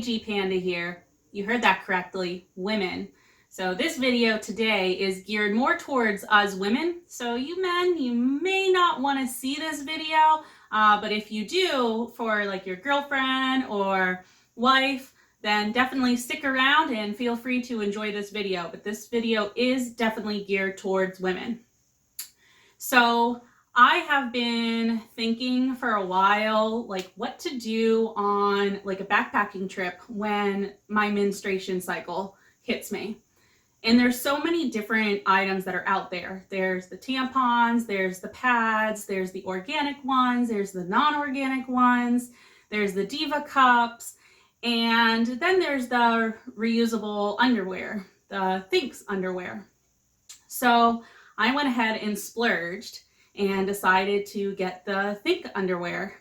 SkinnyGPanda here. You heard that correctly, women. So this video today is geared more towards us women. So you men, you may not want to see this video, but if you do, for like your girlfriend or wife, then definitely stick around and feel free to enjoy this video. But this video is definitely geared towards women. So I have been thinking for a while, like what to do on like a backpacking trip when my menstruation cycle hits me. And there's so many different items that are out there. There's the tampons, there's the pads, there's the organic ones, there's the non-organic ones, there's the Diva cups, and then there's the reusable underwear, the Thinx underwear. So I went ahead and splurged and decided to get the Thinx underwear,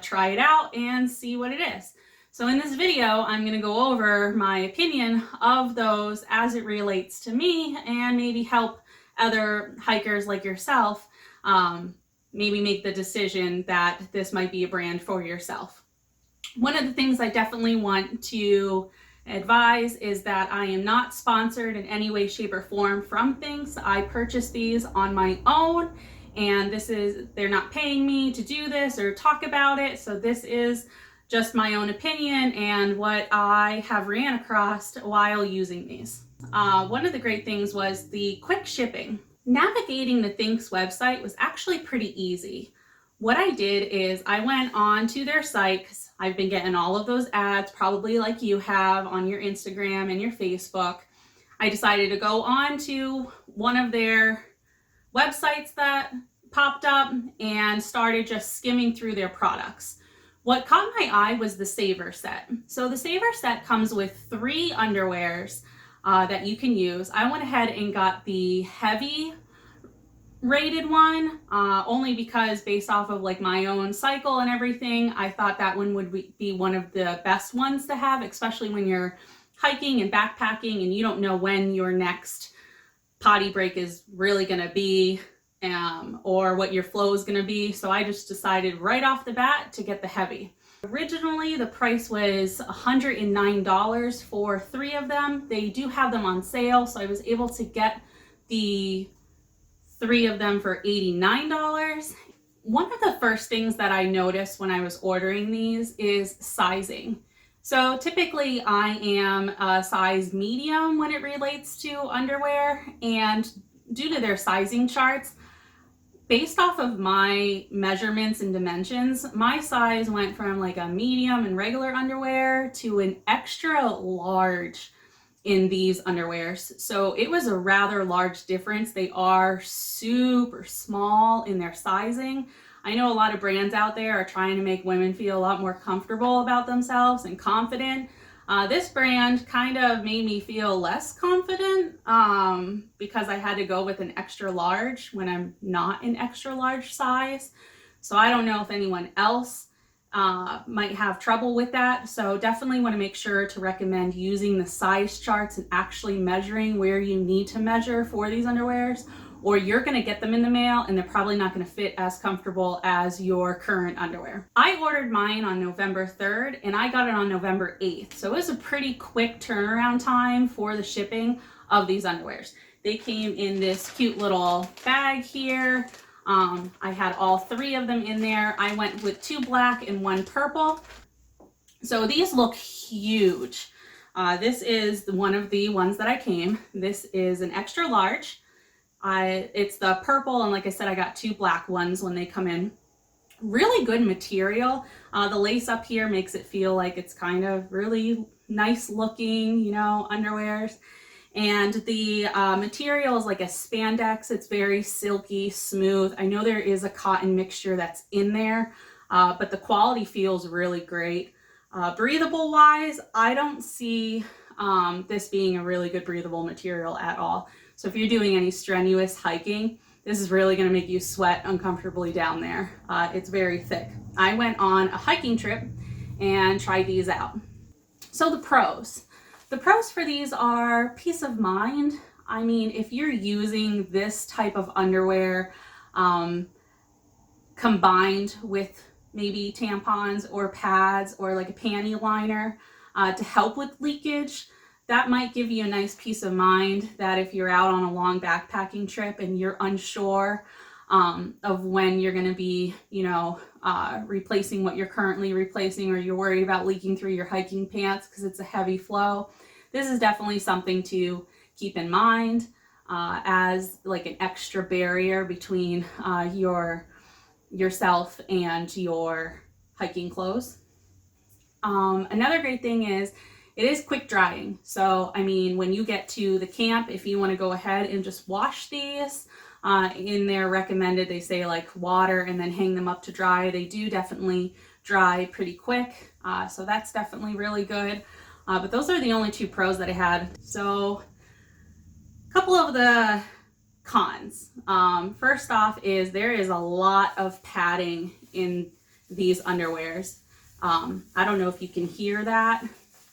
try it out and see what it is. So in this video, I'm going to go over my opinion of those as it relates to me and maybe help other hikers like yourself maybe make the decision that this might be a brand for yourself. One of the things I definitely want to advise is that I am not sponsored in any way, shape, or form from Thinx. I purchased these on my own, and they're not paying me to do this or talk about it. So this is just my own opinion and what I have ran across while using these. One of the great things was the quick shipping. Navigating the Thinx website was actually pretty easy. What I did is I went on to their site, because I've been getting all of those ads, probably like you have on your Instagram and your Facebook. I decided to go on to one of their websites that popped up and started just skimming through their products. What caught my eye was the Saver set. So the Saver set comes with 3 underwears that you can use. I went ahead and got the heavy rated one only because based off of like my own cycle and everything, I thought that one would be one of the best ones to have, especially when you're hiking and backpacking and you don't know when your next potty break is really going to be or what your flow is going to be. So I just decided right off the bat to get the heavy. Originally, the price was $109 for 3 of them. They do have them on sale, so I was able to get the 3 of them for $89. One of the first things that I noticed when I was ordering these is sizing. So typically I am a size medium when it relates to underwear, and due to their sizing charts, based off of my measurements and dimensions, my size went from like a medium and regular underwear to an extra large in these underwears. So it was a rather large difference. They are super small in their sizing. I know a lot of brands out there are trying to make women feel a lot more comfortable about themselves and confident. This brand kind of made me feel less confident because I had to go with an extra large when I'm not an extra large size. So I don't know if anyone else might have trouble with that. So definitely want to make sure to recommend using the size charts and actually measuring where you need to measure for these underwears, or you're going to get them in the mail and they're probably not going to fit as comfortable as your current underwear. I ordered mine on November 3rd and I got it on November 8th. So it was a pretty quick turnaround time for the shipping of these underwears. They came in this cute little bag here. I had all 3 of them in there. I went with 2 black and 1 purple. So these look huge. This is one of the ones that I came. This is an extra large. It's the purple, and like I said, I got 2 black ones when they come in. Really good material. The lace up here makes it feel like it's kind of really nice looking, you know, underwears. And the material is like a spandex. It's very silky, smooth. I know there is a cotton mixture that's in there, but the quality feels really great. Breathable wise, I don't see this being a really good breathable material at all. So if you're doing any strenuous hiking, this is really going to make you sweat uncomfortably down there. It's very thick. I went on a hiking trip and tried these out. So the pros. The pros for these are peace of mind. I mean, if you're using this type of underwear combined with maybe tampons or pads or like a panty liner, to help with leakage. That might give you a nice peace of mind that if you're out on a long backpacking trip and you're unsure of when you're going to be, replacing what you're currently replacing, or you're worried about leaking through your hiking pants because it's a heavy flow, this is definitely something to keep in mind as like an extra barrier between yourself and your hiking clothes. Another great thing is it is quick drying. So, I mean, when you get to the camp, if you want to go ahead and just wash these, in their recommended, they say like water and then hang them up to dry. They do definitely dry pretty quick. So that's definitely really good. But those are the only two pros that I had. So a couple of the cons. First off is there is a lot of padding in these underwears. I don't know if you can hear that,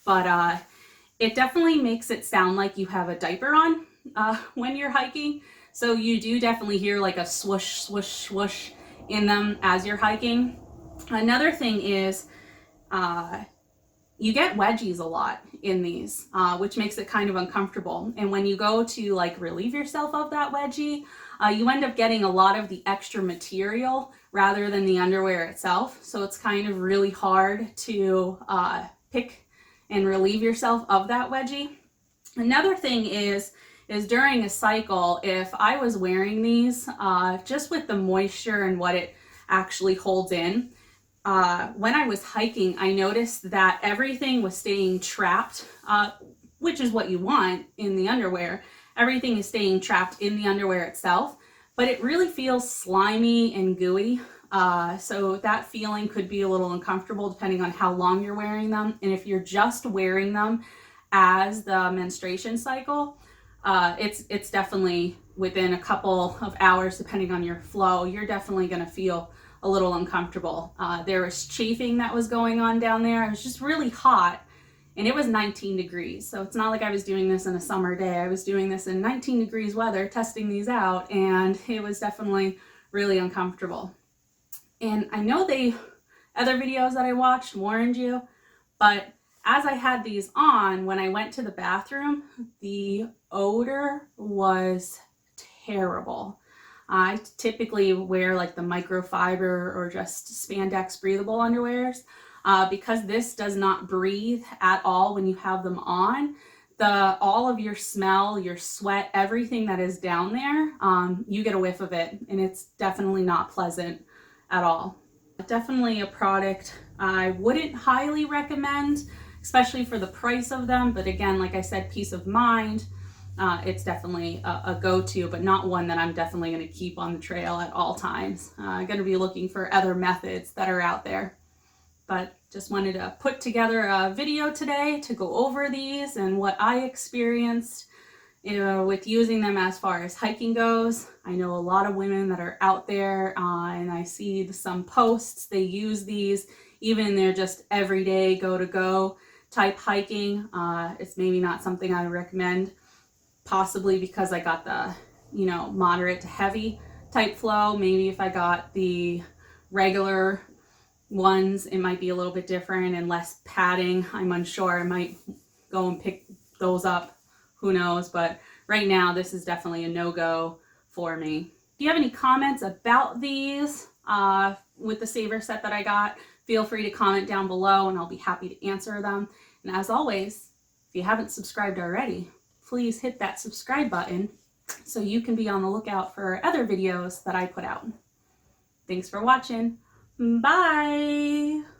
but it definitely makes it sound like you have a diaper on when you're hiking. So you do definitely hear like a swoosh, swoosh, swoosh in them as you're hiking. Another thing is you get wedgies a lot in these, which makes it kind of uncomfortable. And when you go to like relieve yourself of that wedgie, you end up getting a lot of the extra material rather than the underwear itself. So it's kind of really hard to pick and relieve yourself of that wedgie. Another thing is during a cycle, if I was wearing these, just with the moisture and what it actually holds in, when I was hiking, I noticed that everything was staying trapped, which is what you want in the underwear. Everything is staying trapped in the underwear itself, but it really feels slimy and gooey. So that feeling could be a little uncomfortable depending on how long you're wearing them. And if you're just wearing them as the menstruation cycle, it's definitely within a couple of hours, depending on your flow, you're definitely going to feel a little uncomfortable. There was chafing that was going on down there. It was just really hot, and it was 19 degrees. So it's not like I was doing this in a summer day. I was doing this in 19 degrees weather, testing these out, and it was definitely really uncomfortable. And I know other videos that I watched warned you, but as I had these on, when I went to the bathroom, the odor was terrible. I typically wear like the microfiber or just spandex breathable underwears because this does not breathe at all when you have them on. All of your smell, your sweat, everything that is down there, you get a whiff of it, and it's definitely not pleasant at all. Definitely a product I wouldn't highly recommend, especially for the price of them. But again, like I said, peace of mind. It's definitely a go-to, but not one that I'm definitely going to keep on the trail at all times. I'm going to be looking for other methods that are out there. But just wanted to put together a video today to go over these and what I experienced with using them as far as hiking goes. I know a lot of women that are out there, and I see some posts, they use these even in their just everyday go-to-go type hiking. It's maybe not something I would recommend, possibly because I got the, moderate to heavy type flow. Maybe if I got the regular ones, it might be a little bit different and less padding. I'm unsure. I might go and pick those up. Who knows? But right now, this is definitely a no-go for me. If you have any comments about these with the saver set that I got, feel free to comment down below and I'll be happy to answer them. And as always, if you haven't subscribed already, please hit that subscribe button so you can be on the lookout for other videos that I put out. Thanks for watching. Bye!